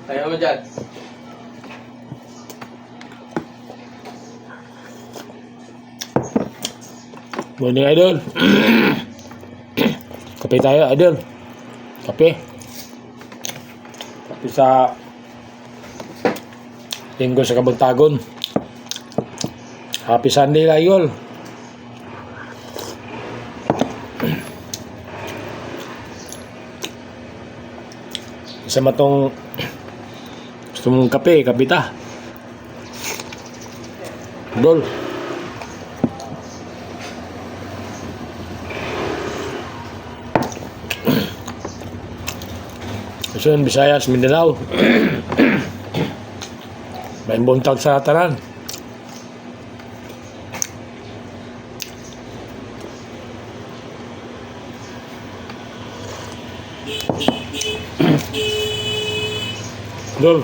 Kaya mo dyan. Morning, idol. Kape tayo, idol. Kape. Kape sa linggo sa Kabuntagon. Happy Sunday, idol. Isa matong gusto mong kape, kapita. Idol. Luzon, Visayas, Mindanao. May buntag sa tanan. Dol.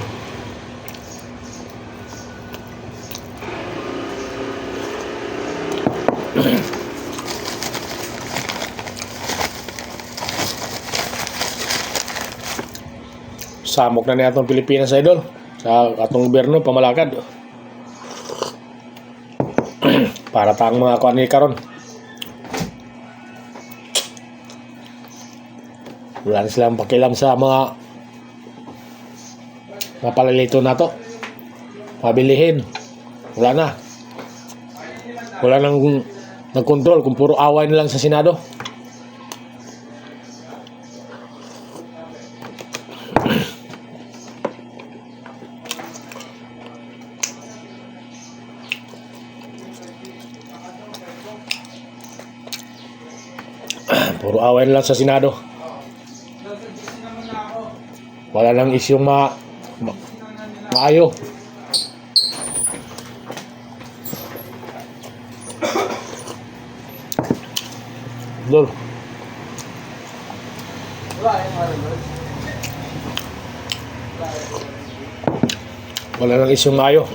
Samok na niya itong Pilipinas, idol. Sa atong gobyerno, pamalakad. Para tang mga kuan ni karon. Wala na silang pakialam sa mga palalito na to. Pabilihin. Wala na. Wala nang nagkontrol kung puro away na lang sa Senado. Puro away na lang sa Senado. Wala nang isyong maayo. Lol. Wala nang isyong maayo.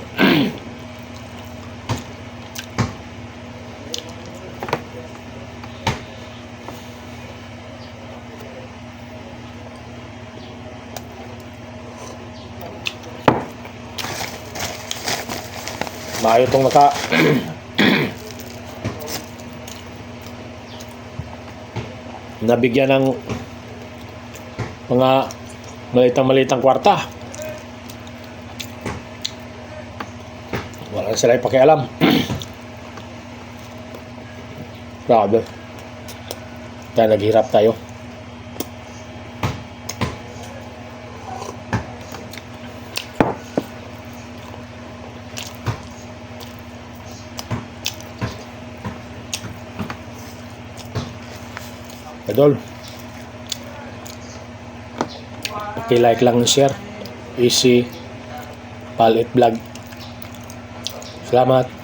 Maayo itong nabigyan ng mga malitang kwarta. Wala na sila pakialam. Grabe. Kaya naghirap tayo. Idol, like lang, share. Easy Palit Vlog. Salamat.